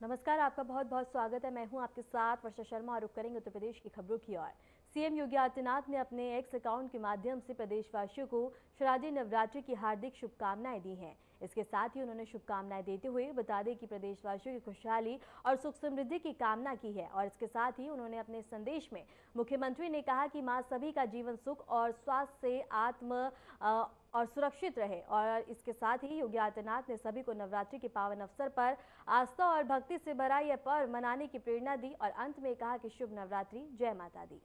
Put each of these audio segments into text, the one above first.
नमस्कार, आपका बहुत बहुत स्वागत है। मैं हूं आपके साथ वर्षा शर्मा और रुक करेंगे उत्तर प्रदेश की खबरों की ओर। सीएम योगी आदित्यनाथ ने अपने एक्स अकाउंट के माध्यम से प्रदेशवासियों को शारदीय नवरात्रि की हार्दिक शुभकामनाएं दी हैं। इसके साथ ही उन्होंने शुभकामनाएं देते हुए बता दें कि प्रदेशवासियों की खुशहाली और सुख समृद्धि की कामना की है। और इसके साथ ही उन्होंने अपने संदेश में मुख्यमंत्री ने कहा कि मां सभी का जीवन सुख और स्वास्थ्य से और सुरक्षित रहे। और इसके साथ ही योगी आदित्यनाथ ने सभी को नवरात्रि के पावन अवसर पर आस्था और भक्ति से भरा यह पर्व मनाने की प्रेरणा दी और अंत में कहा कि शुभ नवरात्रि, जय माता दी।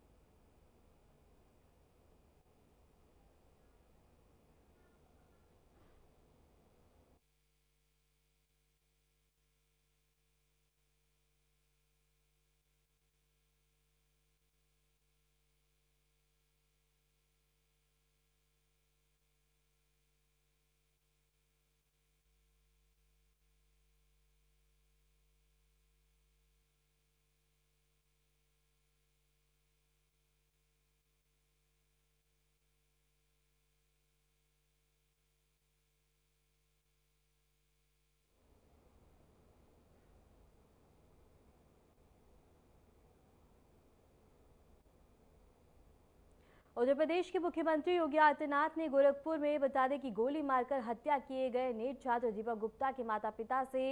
उत्तर प्रदेश के मुख्यमंत्री योगी आदित्यनाथ ने गोरखपुर में बता दें कि गोली मारकर हत्या किए गए नीट छात्र दीपक गुप्ता के माता पिता से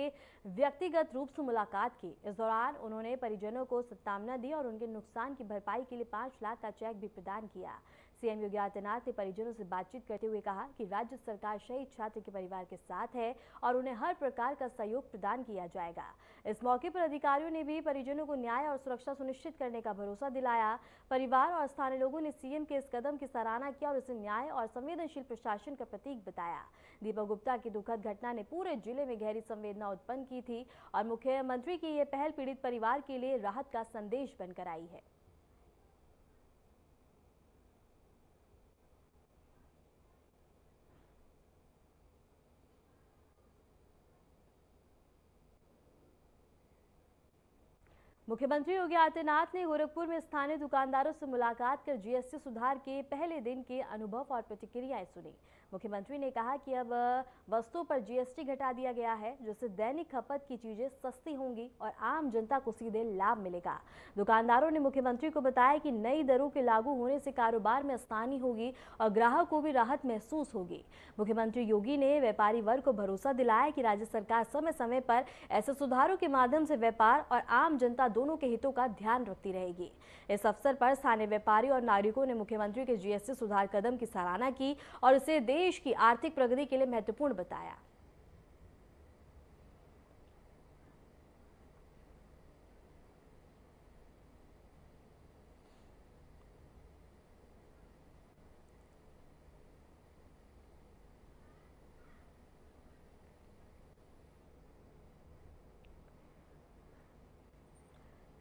व्यक्तिगत रूप से मुलाकात की। इस दौरान उन्होंने परिजनों को सांत्वना दी और उनके नुकसान की भरपाई के लिए 5 लाख का चेक भी प्रदान किया। सीएम योगी आदित्यनाथ ने परिजनों से बातचीत करते हुए कहा कि राज्य सरकार शहीद छात्र के परिवार के साथ है और उन्हें हर प्रकार का सहयोग प्रदान किया जाएगा। इस मौके पर अधिकारियों ने भी परिजनों को न्याय और सुरक्षा सुनिश्चित करने का भरोसा दिलाया। परिवार और स्थानीय लोगों ने सीएम के इस कदम की सराहना किया और इसे न्याय और संवेदनशील प्रशासन का प्रतीक बताया। दीपक गुप्ता की दुखद घटना ने पूरे जिले में गहरी संवेदना उत्पन्न की थी और मुख्यमंत्री की यह पहल पीड़ित परिवार के लिए राहत का संदेश बनकर आई है। मुख्यमंत्री योगी आदित्यनाथ ने गोरखपुर में स्थानीय दुकानदारों से मुलाकात कर जीएसटी सुधार के पहले दिन के अनुभव और प्रतिक्रियाएं सुनी। मुख्यमंत्री ने कहा कि अब वस्तुओं पर जीएसटी घटा दिया गया है, जिससे दैनिक खपत की चीजें सस्ती होंगी और आम जनता को सीधे लाभ मिलेगा। दुकानदारों ने मुख्यमंत्री को बताया कि नई दरों के लागू होने से कारोबार में आसानी होगी और ग्राहक को भी राहत महसूस होगी। मुख्यमंत्री योगी ने व्यापारी वर्ग को भरोसा दिलाया कि राज्य सरकार समय समय पर ऐसे सुधारों के माध्यम से व्यापार और आम जनता दोनों के हितों का ध्यान रखती रहेगी। इस अवसर पर स्थानीय व्यापारी और नागरिकों ने मुख्यमंत्री के जीएसटी सुधार कदम की सराहना की और इसे देश की आर्थिक प्रगति के लिए महत्वपूर्ण बताया।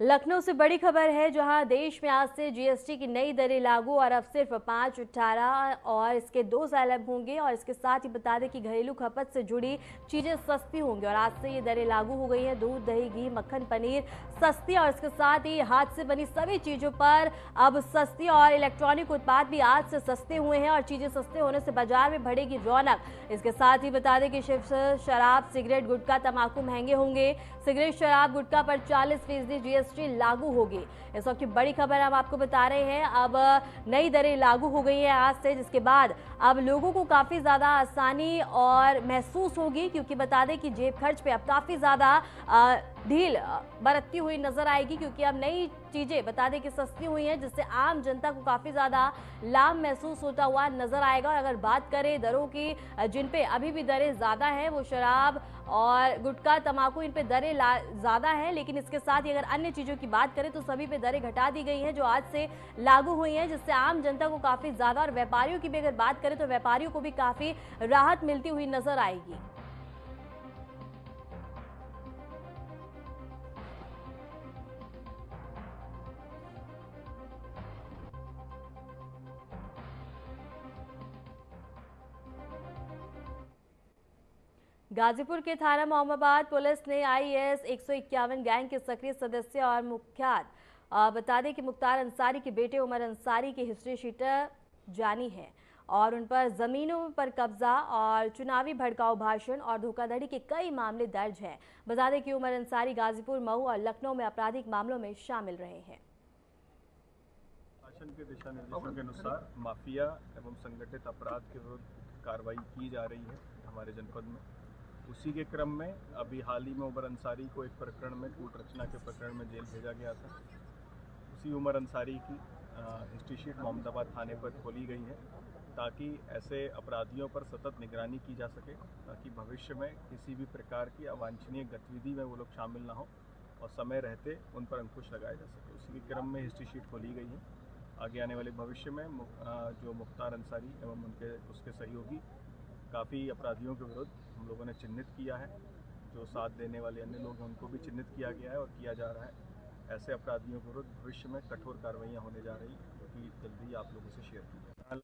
लखनऊ से बड़ी खबर है, जहां देश में आज से जीएसटी की नई दरें लागू और अब सिर्फ 5, 18 और इसके 2 साल अब होंगे। और इसके साथ ही बता दें कि घरेलू खपत से जुड़ी चीजें सस्ती होंगी और आज से ये दरें लागू हो गई हैं। दूध, दही, घी, मक्खन, पनीर सस्ती और इसके साथ ही हाथ से बनी सभी चीजों पर अब सस्ती और इलेक्ट्रॉनिक उत्पाद भी आज से सस्ते हुए हैं और चीजें सस्ते होने से बाजार में बढ़ेगी रौनक। इसके साथ ही बता दें कि शराब, सिगरेट, गुटखा, तंबाकू महंगे होंगे। सिगरेट, शराब, गुटखा पर 40% जीएसटी लागू होगी। इस वक्त की बड़ी खबर हम आपको बता रहे हैं। अब नई दरें लागू हो गई है आज से, जिसके बाद अब लोगों को काफी ज्यादा आसानी और महसूस होगी, क्योंकि बता दें कि जेब खर्च पे अब काफी ज्यादा ढील बरतती हुई नजर आएगी, क्योंकि अब नई चीजें बता दें कि सस्ती हुई हैं, जिससे आम जनता को काफी ज्यादा लाभ महसूस होता हुआ नजर आएगा। और अगर बात करें दरों की, जिन पे अभी भी दरें ज्यादा हैं, वो शराब और गुटखा, तंबाकू, इन पे दरें ज्यादा हैं। लेकिन इसके साथ ही अगर अन्य चीजों की बात करें तो सभी पे दरें घटा दी गई हैं, जो आज से लागू हुई हैं, जिससे आम जनता को काफी ज्यादा, और व्यापारियों की भी अगर बात करें तो व्यापारियों को भी काफी राहत मिलती हुई नजर आएगी। गाजीपुर के थाना मोहम्मदाबाद पुलिस ने आईएस 151 गैंग के सक्रिय सदस्य और मुख्यात बता दें कि मुख्तार अंसारी के बेटे उमर अंसारी की हिस्ट्री शीट जानी है। और उन पर जमीनों पर कब्जा और चुनावी भड़काऊ भाषण और धोखाधड़ी के कई मामले दर्ज हैं। बता दें कि उमर अंसारी गाजीपुर, मऊ और लखनऊ में आपराधिक मामलों में शामिल रहे हैं। शासन के दिशा निर्देशों के अनुसार माफिया एवं संगठित अपराध के विरुद्ध कार्रवाई की जा रही है हमारे जनपद में। उसी के क्रम में अभी हाल ही में उमर अंसारी को एक प्रकरण में कूट रचना के प्रकरण में जेल भेजा गया था। उसी उमर अंसारी की हिस्ट्री शीट मोहम्मदाबाद थाने पर खोली गई है ताकि ऐसे अपराधियों पर सतत निगरानी की जा सके, ताकि भविष्य में किसी भी प्रकार की अवांछनीय गतिविधि में वो लोग शामिल ना हो और समय रहते उन पर अंकुश लगाया जा सके। उसी के क्रम में हिस्ट्री शीट खोली गई है। आगे आने वाले भविष्य में जो मुख्तार अंसारी एवं उसके सहयोगी काफ़ी अपराधियों के विरुद्ध हम लोगों ने चिन्हित किया है। जो साथ देने वाले अन्य लोग हैं उनको भी चिन्हित किया गया है और किया जा रहा है। ऐसे अपराधियों के विरुद्ध भविष्य में कठोर कार्रवाइयाँ होने जा रही हैं, जो कि जल्दी आप लोगों से शेयर की जाए।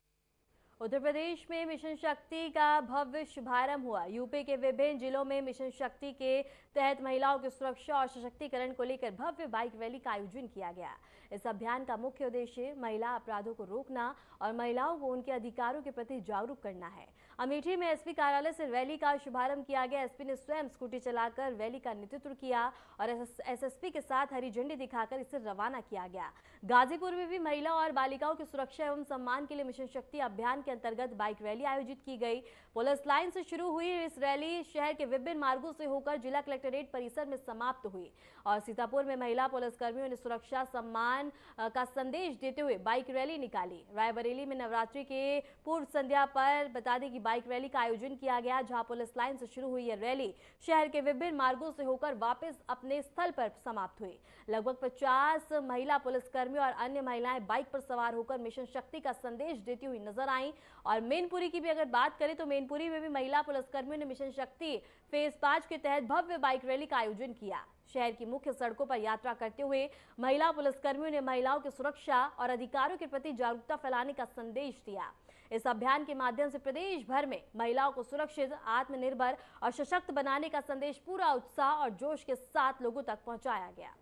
उत्तर प्रदेश में मिशन शक्ति का भव्य शुभारंभ हुआ। यूपी के विभिन्न जिलों में मिशन शक्ति के तहत महिलाओं की सुरक्षा और सशक्तिकरण को लेकर भव्य बाइक रैली का आयोजन किया गया। इस अभियान का मुख्य उद्देश्य महिला अपराधों को रोकना और महिलाओं को उनके अधिकारों के प्रति जागरूक करना है। अमेठी में एसपी कार्यालय से रैली का शुभारंभ किया गया। एसपी ने स्वयं स्कूटी चलाकर रैली का नेतृत्व किया और एसएसपी के साथ हरी झंडी दिखाकर इसे रवाना किया गया। गाजीपुर में भी महिला और बालिकाओं की सुरक्षा एवं सम्मान के लिए मिशन शक्ति अभियान के अंतर्गत बाइक रैली आयोजित की गई। पुलिस लाइन से शुरू हुई इस रैली शहर के विभिन्न मार्गों से होकर जिला कलेक्ट्रेट परिसर में समाप्त हुई और सीतापुर में महिला पुलिसकर्मियों ने सुरक्षा सम्मान का संदेश देते हुए बाइक रैली निकाली। रायबरेली में नवरात्रि के पूर्व संध्या पर बता दें कि बाइक रैली का आयोजन किया गया, जहां पुलिस लाइन से शुरू हुई यह रैली शहर के विभिन्न मार्गों से होकर वापस अपने स्थल पर समाप्त हुई। लगभग 50 महिला पुलिसकर्मी और अन्य महिलाएं बाइक पर सवार होकर मिशन शक्ति का संदेश देती हुई नजर आई। और मैनपुरी की भी अगर बात करें तो मैनपुरी में भी महिला पुलिसकर्मियों ने मिशन शक्ति फेज 5 के तहत भव्य बाइक रैली का आयोजन किया। शहर की मुख्य सड़कों पर यात्रा करते हुए महिला पुलिसकर्मियों ने महिलाओं की सुरक्षा और अधिकारों के प्रति जागरूकता फैलाने का संदेश दिया। इस अभियान के माध्यम से प्रदेश भर में महिलाओं को सुरक्षित, आत्मनिर्भर और सशक्त बनाने का संदेश पूरा उत्साह और जोश के साथ लोगों तक पहुंचाया गया।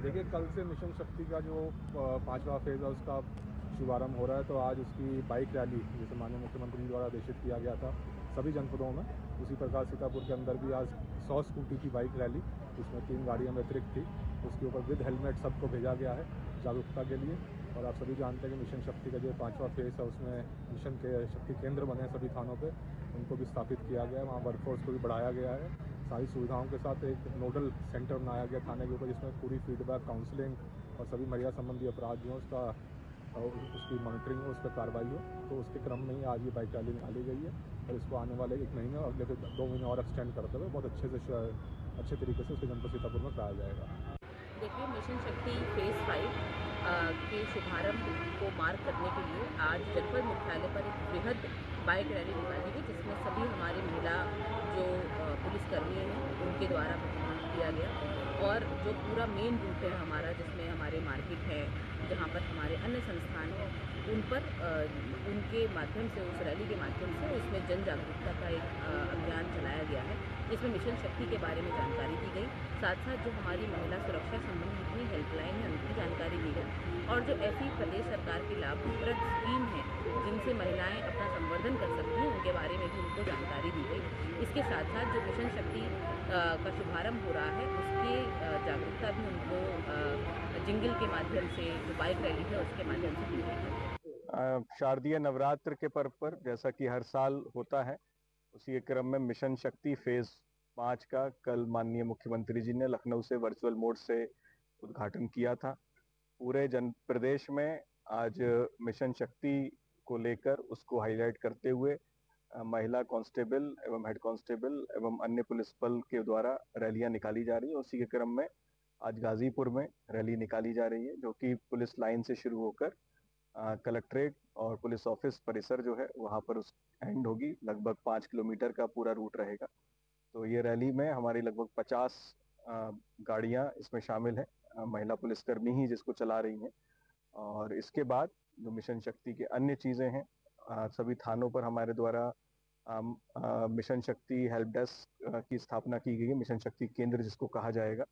देखिए, कल से मिशन शक्ति का जो 5वां फेज है उसका शुभारंभ हो रहा है। तो आज उसकी बाइक रैली जैसे माननीय मुख्यमंत्री द्वारा आदेशित किया गया था सभी जनपदों में, उसी प्रकार सीतापुर के अंदर भी आज 100 स्कूटी की बाइक रैली, जिसमें 3 गाड़ियां अतिरिक्त थी, उसके ऊपर विद हेलमेट सबको भेजा गया है जागरूकता के लिए। और आप सभी जानते हैं कि मिशन शक्ति का जो 5वां फेज है उसमें मिशन के शक्ति केंद्र बने सभी थानों पे, उनको भी स्थापित किया गया है। वहाँ वर्कफोर्स को भी बढ़ाया गया है। सारी सुविधाओं के साथ एक नोडल सेंटर बनाया गया थाने के ऊपर, जिसमें पूरी फीडबैक, काउंसलिंग और सभी महिला संबंधी अपराध जो उसका उसकी मॉनिटरिंग हो, उस पर कार्रवाई हो। तो उसके क्रम में ही आज ये बाइक रैली निकाली गई है और इसको आने वाले 1 महीने और अगले 2 महीने और एक्सटेंड करते हुए बहुत अच्छे तरीके से उसके जनपद सीतापुर में कराया जाएगा। देखिए, मिशन शक्ति फेज 5 के शुभारंभ को मार्क करने के लिए आज जनपद मुख्यालय पर एक बृहद बाइक रैली निकाली गई, जिसमें सभी हमारे महिला जो पुलिसकर्मी हैं उनके द्वारा प्रतिनिधित्व किया गया। और जो पूरा मेन रूट है हमारा, जिसमें हमारे मार्केट है, जहाँ पर हमारे अन्य संस्थान हैं, उन पर उनके माध्यम से, उस रैली के माध्यम से उसमें जन जागरूकता का एक अभियान चलाया गया है, जिसमें मिशन शक्ति के बारे में जानकारी दी गई। साथ साथ जो हमारी महिला सुरक्षा संबंधी जितनी हेल्पलाइन है उनकी जानकारी दी गई और जो ऐसी प्रदेश सरकार की लाभप्रद स्कीम है जिनसे महिलाएं अपना संवर्धन कर सकती हैं, उनके बारे में भी उनको जानकारी दी गई। इसके साथ साथ जो मिशन शक्ति का शुभारंभ हो रहा है उसकी जागरूकता भी उनको जिंगल के माध्यम से, जो बाइक रैली है उसके माध्यम से दी गई। शारदीय नवरात्र के पर्व पर जैसा कि हर साल होता है, उसी के क्रम में मिशन शक्ति फेज 5 का कल माननीय मुख्यमंत्री जी ने लखनऊ से वर्चुअल मोड से उद्घाटन किया था। पूरे प्रदेश में आज मिशन शक्ति को लेकर उसको हाईलाइट करते हुए महिला कांस्टेबल एवं हेड कांस्टेबल एवं अन्य पुलिस बल के द्वारा रैलियां निकाली जा रही है। उसी के क्रम में आज गाजीपुर में रैली निकाली जा रही है, जो कि पुलिस लाइन से शुरू होकर कलेक्ट्रेट और पुलिस ऑफिस परिसर जो है वहाँ पर उस एंड होगी। लगभग 5 किलोमीटर का पूरा रूट रहेगा। तो ये रैली में हमारी लगभग 50 गाड़ियाँ इसमें शामिल है, महिला पुलिसकर्मी ही जिसको चला रही हैं। और इसके बाद जो मिशन शक्ति के अन्य चीज़ें हैं, सभी थानों पर हमारे द्वारा मिशन शक्ति हेल्प डेस्क की स्थापना की गई है। मिशन शक्ति केंद्र जिसको कहा जाएगा,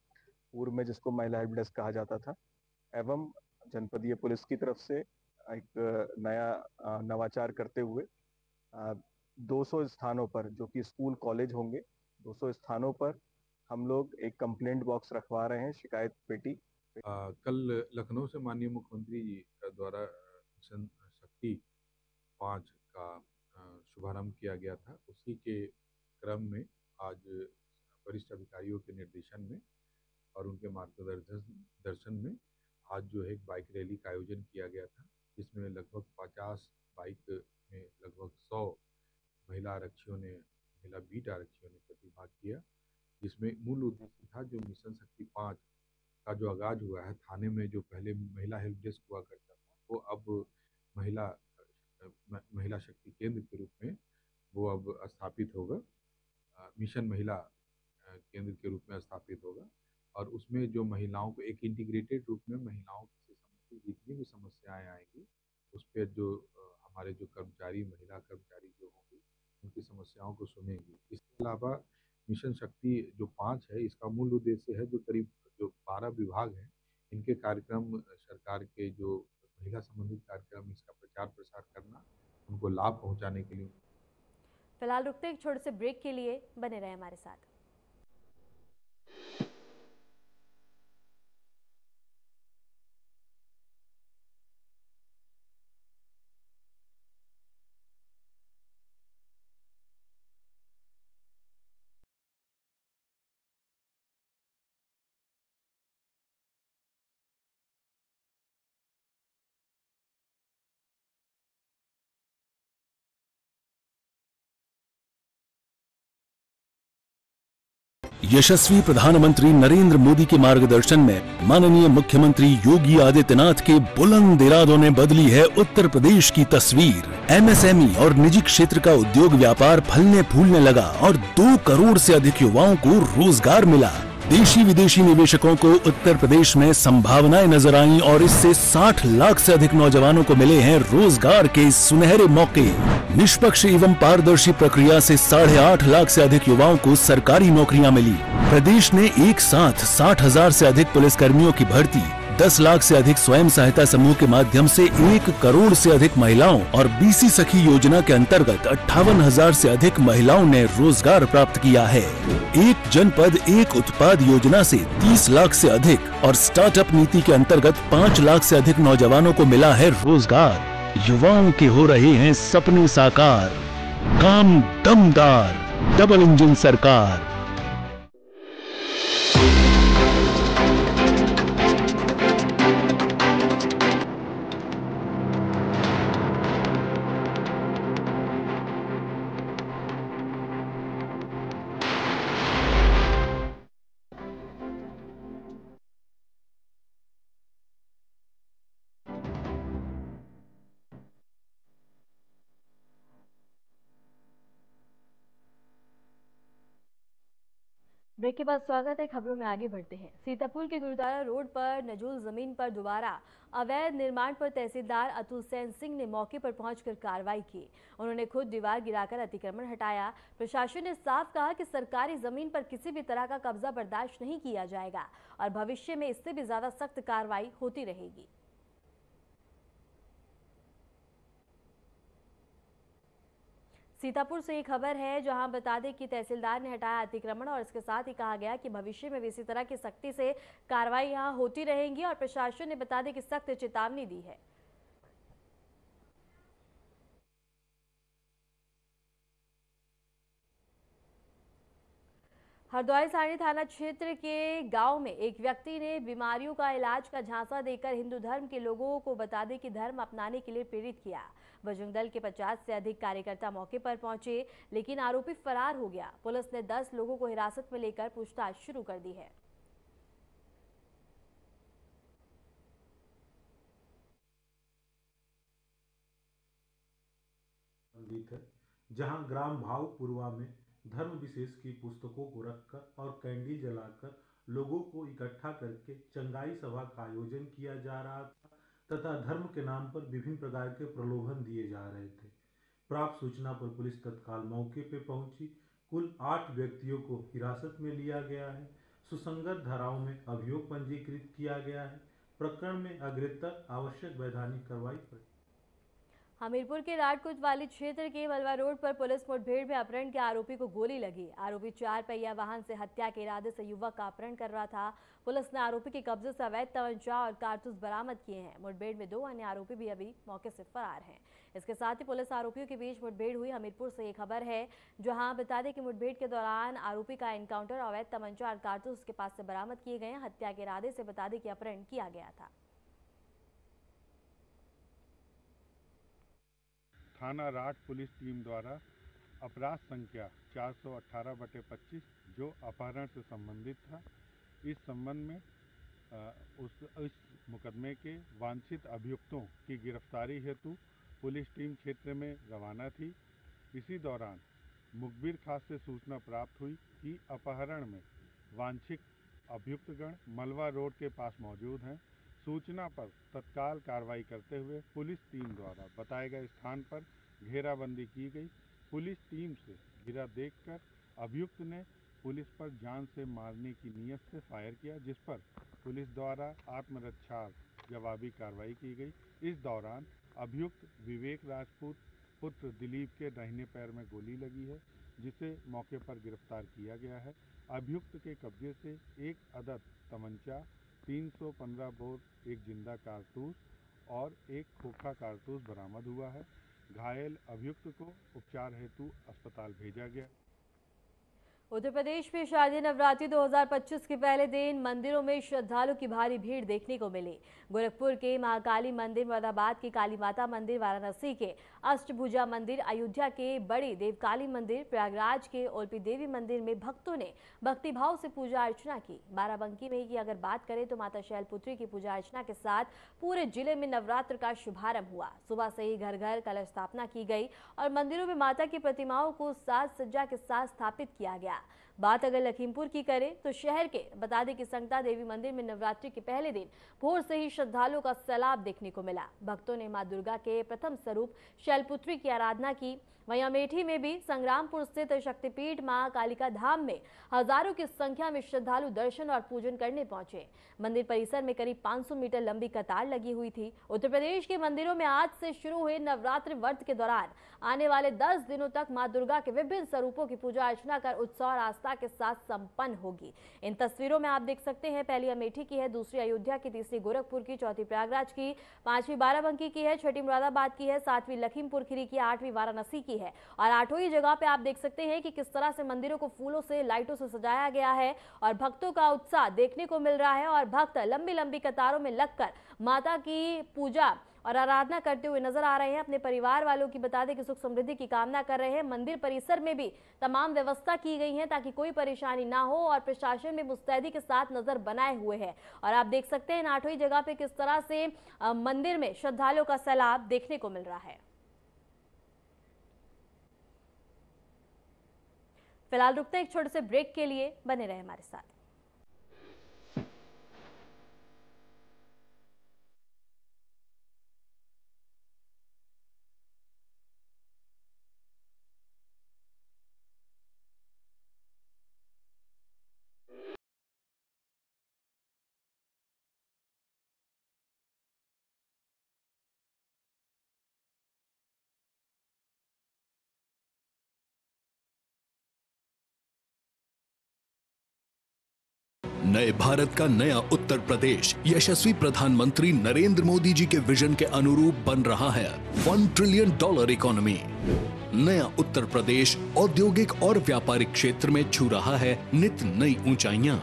पूर्व में जिसको महिला हेल्प डेस्क कहा जाता था, एवं जनपदीय पुलिस की तरफ से एक नया नवाचार करते हुए 200 स्थानों पर, जो कि स्कूल कॉलेज होंगे, 200 स्थानों पर हम लोग एक कंप्लेंट बॉक्स रखवा रहे हैं, शिकायत पेटी। कल लखनऊ से माननीय मुख्यमंत्री जी द्वारा मिशन शक्ति 5 का शुभारंभ किया गया था। उसी के क्रम में आज वरिष्ठ अधिकारियों के निर्देशन में और उनके मार्गदर्शन में आज जो है एक बाइक रैली का आयोजन किया गया था, जिसमें लगभग 50 बाइक में लगभग 100 महिला आरक्षियों ने, महिला बीट आरक्षियों ने प्रतिभाग किया, जिसमें मूल उद्देश्य था जो मिशन शक्ति 5 का जो आगाज हुआ है थाने में, जो पहले महिला हेल्प डेस्क हुआ करता था, वो अब महिला शक्ति केंद्र के रूप में वो अब स्थापित होगा, मिशन महिला केंद्र के रूप में स्थापित होगा। और उसमें जो महिलाओं को एक इंटीग्रेटेड रूप में महिलाओं से संबंधित जितनी भी समस्याएं आएंगी उस पर जो हमारे जो कर्मचारी, महिला कर्मचारी जो होंगे, उनकी समस्याओं को सुनेंगी। इसके अलावा मिशन शक्ति जो 5 है, इसका मूल उद्देश्य है जो करीब जो 12 विभाग हैं, इनके कार्यक्रम, सरकार के जो महिला संबंधित कार्यक्रम, इसका प्रचार प्रसार करना, उनको लाभ पहुंचाने के लिए। फिलहाल रुकते एक छोटे से ब्रेक के लिए, बने रहे हमारे साथ। यशस्वी प्रधानमंत्री नरेंद्र मोदी के मार्गदर्शन में माननीय मुख्यमंत्री योगी आदित्यनाथ के बुलंद इरादों ने बदली है उत्तर प्रदेश की तस्वीर। एमएसएमई और निजी क्षेत्र का उद्योग व्यापार फलने फूलने लगा और 2 करोड़ से अधिक युवाओं को रोजगार मिला। देशी विदेशी निवेशकों को उत्तर प्रदेश में संभावनाएं नजर आईं और इससे 60 लाख से अधिक नौजवानों को मिले हैं रोजगार के सुनहरे मौके। निष्पक्ष एवं पारदर्शी प्रक्रिया से 8.5 लाख से अधिक युवाओं को सरकारी नौकरियां मिली। प्रदेश ने एक साथ 60,000 से अधिक पुलिसकर्मियों की भर्ती, 10 लाख से अधिक स्वयं सहायता समूह के माध्यम से 1 करोड़ से अधिक महिलाओं और बीसी सखी योजना के अंतर्गत 58,000 से अधिक महिलाओं ने रोजगार प्राप्त किया है। एक जनपद एक उत्पाद योजना से 30 लाख से अधिक और स्टार्टअप नीति के अंतर्गत 5 लाख से अधिक नौजवानों को मिला है रोजगार। युवाओं के हो रहे हैं सपने साकार, काम दमदार, डबल इंजन सरकार। ब्रेक के बाद स्वागत है। खबरों में आगे बढ़ते हैं। सीतापुर के गुरुद्वारा रोड पर नजूल जमीन पर दोबारा अवैध निर्माण पर तहसीलदार अतुल सेन सिंह ने मौके पर पहुंचकर कार्रवाई की। उन्होंने खुद दीवार गिराकर अतिक्रमण हटाया। प्रशासन ने साफ कहा कि सरकारी जमीन पर किसी भी तरह का कब्जा बर्दाश्त नहीं किया जाएगा और भविष्य में इससे भी ज्यादा सख्त कार्रवाई होती रहेगी। सीतापुर से एक खबर है, जहां बता दें कि तहसीलदार ने हटाया अतिक्रमण और इसके साथ ही कहा गया कि भविष्य में भी इसी तरह की सख्ती से कार्रवाई यहां होती रहेंगी और प्रशासन ने बता दें कि सख्त चेतावनी दी है। हरदोई सारणी थाना क्षेत्र के गांव में एक व्यक्ति ने बीमारियों का इलाज का झांसा देकर हिंदू धर्म के लोगों को बता दें कि धर्म अपनाने के लिए प्रेरित किया। बजरंग दल के 50 से अधिक कार्यकर्ता मौके पर पहुंचे, लेकिन आरोपी फरार हो गया। पुलिस ने 10 लोगों को हिरासत में लेकर पूछताछ शुरू कर दी है। जहां ग्राम भावपुरवा में धर्म विशेष की पुस्तकों को रखकर और कैंडल जलाकर लोगों को इकट्ठा करके चंगाई सभा का आयोजन किया जा रहा था तथा धर्म के नाम पर विभिन्न प्रकार के प्रलोभन दिए जा रहे थे। प्राप्त सूचना पर पुलिस तत्काल मौके पर पहुंची। कुल 8 व्यक्तियों को हिरासत में लिया गया है। सुसंगत धाराओं में अभियोग पंजीकृत किया गया है। प्रकरण में अग्रेतर आवश्यक वैधानिक कार्रवाई। हमीरपुर के राटकुंज क्षेत्र के मलवा रोड पर पुलिस मुठभेड़ में अपहरण के आरोपी को गोली लगी। आरोपी 4 पहिया वाहन से हत्या के इरादे से युवक का अपहरण कर रहा था। पुलिस ने आरोपी के कब्जे से अवैध तमंचा और कारतूस बरामद किए हैं। मुठभेड़ में 2 अन्य आरोपी भी अभी मौके से फरार हैं। इसके साथ ही पुलिस आरोपियों के बीच मुठभेड़ हुई। हमीरपुर से ये खबर है, जहां बता दें कि मुठभेड़ के दौरान आरोपी का एनकाउंटर, अवैध तमंचा और कारतूस उसके पास से बरामद किए गए। हत्या के इरादे से बता दें कि अपहरण किया गया था। थाना राट पुलिस टीम द्वारा अपराध संख्या 418/25 जो अपहरण से संबंधित था, इस संबंध में इस मुकदमे के वांछित अभियुक्तों की गिरफ्तारी हेतु पुलिस टीम क्षेत्र में रवाना थी। इसी दौरान मुखबिर खास से सूचना प्राप्त हुई कि अपहरण में वांछित अभियुक्तगण मलवा रोड के पास मौजूद हैं। सूचना पर तत्काल कार्रवाई करते हुए पुलिस टीम द्वारा बताए गए स्थान पर घेराबंदी की गई। पुलिस टीम से घिरा देखकर अभियुक्त ने पुलिस पर जान से मारने की नीयत से फायर किया, जिस पर पुलिस द्वारा आत्मरक्षार्थ जवाबी कार्रवाई की गई। इस दौरान अभियुक्त विवेक राजपूत पुत्र दिलीप के दाहिने पैर में गोली लगी है, जिसे मौके पर गिरफ्तार किया गया है। अभियुक्त के कब्जे से 1 अदद तमंचा, 315 बोर एक जिंदा कारतूस और 1 खोखा कारतूस बरामद हुआ है। घायल अभियुक्त को उपचार हेतु अस्पताल भेजा गया। उत्तर प्रदेश में शारदीय नवरात्रि 2025 के पहले दिन मंदिरों में श्रद्धालुओं की भारी भीड़ देखने को मिली। गोरखपुर के महाकाली मंदिर, मुरादाबाद के काली माता मंदिर, वाराणसी के अष्टभुजा मंदिर, अयोध्या के बड़ी देवकाली मंदिर, प्रयागराज के ओलपी देवी मंदिर में भक्तों ने भक्तिभाव से पूजा अर्चना की। बाराबंकी में की अगर बात करें तो माता शैलपुत्री की पूजा अर्चना के साथ पूरे जिले में नवरात्र का शुभारंभ हुआ। सुबह से ही घर घर कलश स्थापना की गई और मंदिरों में माता की प्रतिमाओं को साज सज्जा के साथ स्थापित किया गया। बात अगर लखीमपुर की करें तो शहर के बता दें कि संगता देवी मंदिर में नवरात्रि के पहले दिन भोर से ही श्रद्धालुओं का सैलाब देखने को मिला। भक्तों ने मां दुर्गा के प्रथम स्वरूप शैलपुत्री की आराधना की। वहीं अमेठी में भी संग्रामपुर स्थित शक्तिपीठ मां कालिका धाम में हजारों की संख्या में श्रद्धालु दर्शन और पूजन करने पहुंचे। मंदिर परिसर में करीब 500 मीटर लंबी कतार लगी हुई थी। उत्तर प्रदेश के मंदिरों में आज से शुरू हुए नवरात्रि व्रत के दौरान आने वाले 10 दिनों तक मां दुर्गा के विभिन्न स्वरूपों की पूजा अर्चना कर उत्साह और आस्था के साथ संपन्न होगी। इन तस्वीरों में आप देख सकते हैं, पहली अमेठी की है, दूसरी अयोध्या की, तीसरी गोरखपुर की, चौथी प्रयागराज की, 5वीं बाराबंकी की है, 6ठी मुरादाबाद की है, 7वीं लखीमपुर खीरी की, 8वीं वाराणसी की है और 8वीं जगह पे आप देख सकते हैं कि किस तरह से मंदिरों को फूलों से, लाइटों से सजाया गया है और भक्तों का उत्साह देखने को मिल रहा है और भक्त लंबी लंबी कतारों में लगकर माता की पूजा और आराधना करते हुए नजर आ रहे हैं। अपने परिवार वालों की बता दें कि सुख समृद्धि की कामना कर रहे हैं। मंदिर परिसर में भी तमाम व्यवस्था की गई है ताकि कोई परेशानी ना हो और प्रशासन में मुस्तैदी के साथ नजर बनाए हुए है। और आप देख सकते हैं 8वीं जगह पे किस तरह से मंदिर में श्रद्धालुओं का सैलाब देखने को मिल रहा है। फिलहाल रुकते हैं एक छोटे से ब्रेक के लिए, बने रहे हमारे साथ। नए भारत का नया उत्तर प्रदेश यशस्वी प्रधानमंत्री नरेंद्र मोदी जी के विजन के अनुरूप बन रहा है। $1 ट्रिलियन इकोनॉमी। नया उत्तर प्रदेश औद्योगिक और व्यापारिक क्षेत्र में छू रहा है नित नई ऊंचाइयां।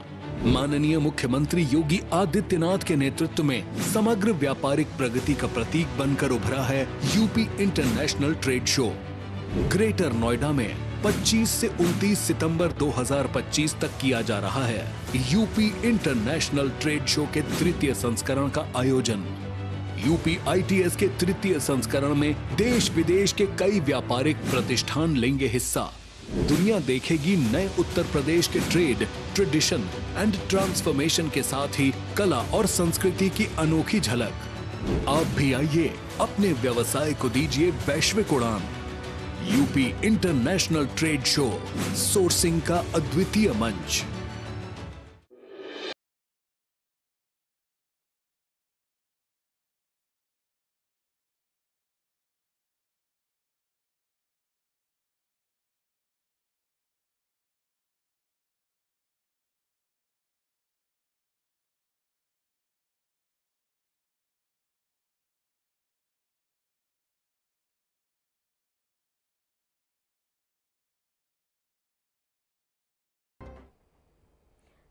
माननीय मुख्यमंत्री योगी आदित्यनाथ के नेतृत्व में समग्र व्यापारिक प्रगति का प्रतीक बनकर उभरा है UP international trade show. Greater Noida में 25 से 29 सितंबर 2025 तक किया जा रहा है यूपी इंटरनेशनल ट्रेड शो के 3य संस्करण का आयोजन। यूपी ITS के 3य संस्करण में देश विदेश के कई व्यापारिक प्रतिष्ठान लेंगे हिस्सा। दुनिया देखेगी नए उत्तर प्रदेश के ट्रेड, ट्रेडिशन एंड ट्रांसफॉर्मेशन के साथ ही कला और संस्कृति की अनोखी झलक। आप भी आइए, अपने व्यवसाय को दीजिए वैश्विक उड़ान। UP international trade show, sourcing का अद्वितीय मंच।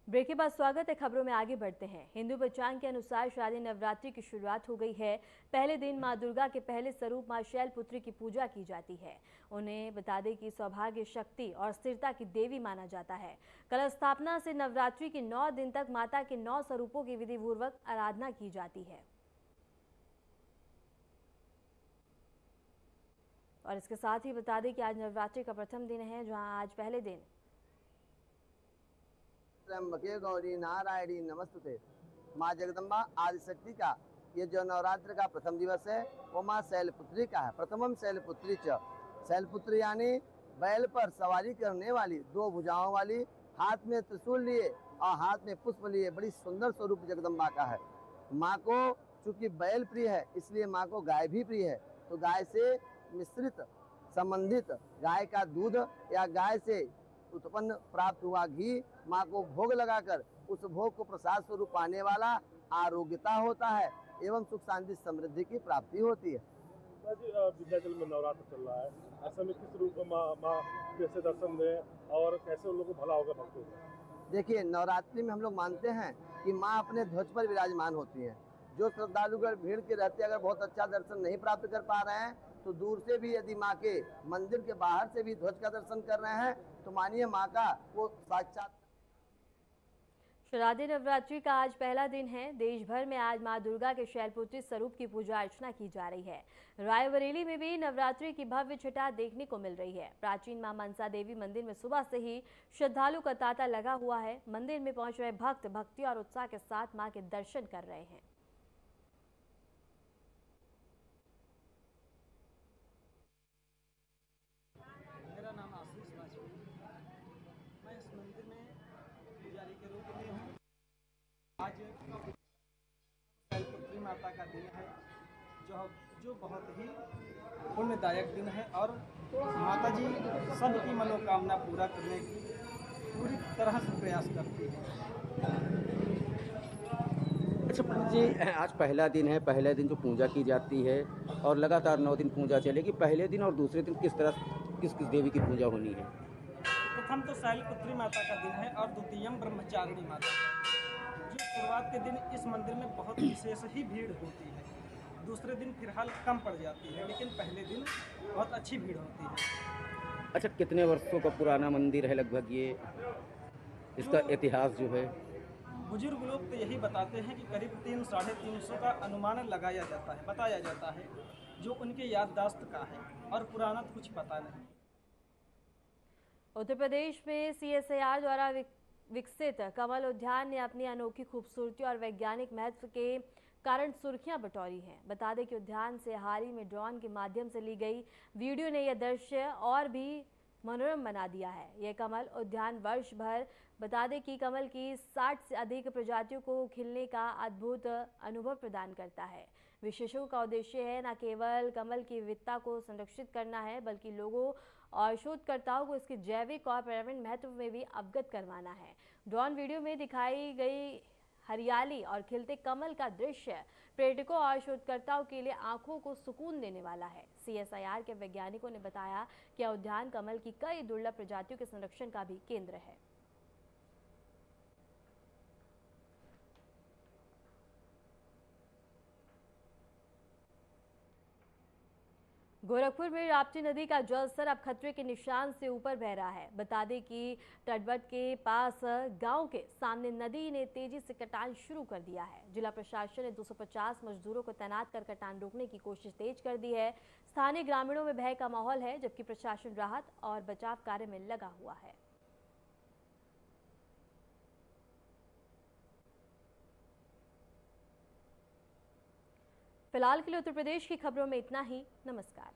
ब्रेक के बाद स्वागत है। खबरों में आगे बढ़ते हैं। हिंदू पंचांग के अनुसार शारदीय नवरात्रि की शुरुआत हो गई है। पहले दिन मां दुर्गा के पहले स्वरूप मां शैलपुत्री की पूजा की जाती है। उन्हें बता दें कि सौभाग्य, शक्ति और स्थिरता की देवी माना जाता है। कलश स्थापना से नवरात्रि के 9 दिन तक माता के 9 स्वरूपों की विधि पूर्वक आराधना की जाती है। और इसके साथ ही बता दें कि आज नवरात्रि का प्रथम दिन है, जहां आज पहले दिन त्र्यंबके गौरी नारायणी नमस्तुते माँ जगदम्बा आदिशक्ति का ये जो नवरात्र का प्रथम दिवस है वो माँ शैलपुत्री का है। प्रथमम शैलपुत्री च, शैलपुत्री यानी बैल पर सवारी करने वाली, 2 भुजाओं वाली, हाथ में त्रिशूल लिए और हाथ में पुष्प लिए बड़ी सुंदर स्वरूप जगदम्बा का है। माँ को चूंकि बैल प्रिय है इसलिए माँ को गाय भी प्रिय है, तो गाय से मिश्रित संबंधित गाय का दूध या गाय से उत्पन्न प्राप्त हुआ घी माँ को भोग लगाकर उस भोग को प्रसाद स्वरूप पाने वाला आरोग्यता होता है एवं सुख शांति समृद्धि की प्राप्ति होती है। विंध्याचल में नवरात्र चल रहा है, ऐसे में किस रूप में माँ कैसे दर्शन दें और कैसे उन लोगों को भला होगा भक्तों को? देखिए, नवरात्रि में हम लोग मानते हैं कि माँ अपने ध्वज पर विराजमान होती है। जो श्रद्धालुगण भीड़ के रहते अगर बहुत अच्छा दर्शन नहीं प्राप्त कर पा रहे हैं तो दूर से भी यदि माँ के मंदिर के बाहर से भी ध्वज का दर्शन कर रहे हैं तो मानिए माँ का वो साक्षात। शारदीय नवरात्रि का आज पहला दिन है। देश भर में आज मां दुर्गा के शैलपुत्री स्वरूप की पूजा अर्चना की जा रही है। रायबरेली में भी नवरात्रि की भव्य छटा देखने को मिल रही है। प्राचीन मां मनसा देवी मंदिर में सुबह से ही श्रद्धालु का तांता लगा हुआ है। मंदिर में पहुंच रहे भक्त भक्ति और उत्साह के साथ मां के दर्शन कर रहे हैं। मेरा नाम आशीष वाजपेयी, मैं इस मंदिर में पुजारी के रूप में हूँ। आज शैलपुत्री माता का दिन है, जो बहुत ही पुण्यदायक दिन है और माता जी सबकी मनोकामना पूरा करने की पूरी तरह से प्रयास करती है। अच्छा पंडित जी, आज पहला दिन है, पहले दिन जो पूजा की जाती है और लगातार 9 दिन पूजा चलेगी, पहले दिन और दूसरे दिन किस तरह किस देवी की पूजा होनी है? प्रथम तो शैलपुत्री माता का दिन है और द्वितीयम ब्रह्मचारिणी माता का। जो शुरुआत के दिन इस मंदिर में बहुत विशेष ही भीड़ होती है, दूसरे दिन फिलहाल कम पड़ जाती है, लेकिन पहले दिन बहुत अच्छी भीड़ होती है। अच्छा, कितने वर्षों का पुराना मंदिर है लगभग ये, इसका इतिहास जो है? बुजुर्ग लोग तो यही बताते हैं कि करीब 300-350 का अनुमान लगाया जाता है, बताया जाता है, जो उनके याददाश्त का है और पुराना तो कुछ पता नहीं। उत्तर प्रदेश में CSIR द्वारा विकसित कमल उद्यान ने अपनी अनोखी खूबसूरती और वैज्ञानिक महत्व के कारण सुर्खियां बटोरी हैं। बता दें कि उद्यान से हाल ही में ड्रोन के माध्यम से ली गई वीडियो ने यह दृश्य और भी मनोरम बना दिया है। यह कमल उद्यान वर्ष भर बता दें कि कमल की 60 से अधिक प्रजातियों को खिलने का अद्भुत अनुभव प्रदान करता है। विशेषज्ञों का उद्देश्य है न केवल कमल की विविधता को संरक्षित करना है, बल्कि लोगों और शोधकर्ताओं को इसके जैविक और पर्यावरण महत्व में भी अवगत करवाना है। ड्रोन वीडियो में दिखाई गई हरियाली और खिलते कमल का दृश्य पर्यटकों और शोधकर्ताओं के लिए आंखों को सुकून देने वाला है। CSIR के वैज्ञानिकों ने बताया कि यह उद्यान कमल की कई दुर्लभ प्रजातियों के संरक्षण का भी केंद्र है। गोरखपुर में राप्ती नदी का जलस्तर अब खतरे के निशान से ऊपर बह रहा है। बता दें कि तटबंध के पास गांव के सामने नदी ने तेजी से कटान शुरू कर दिया है। जिला प्रशासन ने 250 मजदूरों को तैनात कर कटान रोकने की कोशिश तेज कर दी है। स्थानीय ग्रामीणों में भय का माहौल है, जबकि प्रशासन राहत और बचाव कार्य में लगा हुआ है। फिलहाल के लिए उत्तर प्रदेश की खबरों में इतना ही। नमस्कार।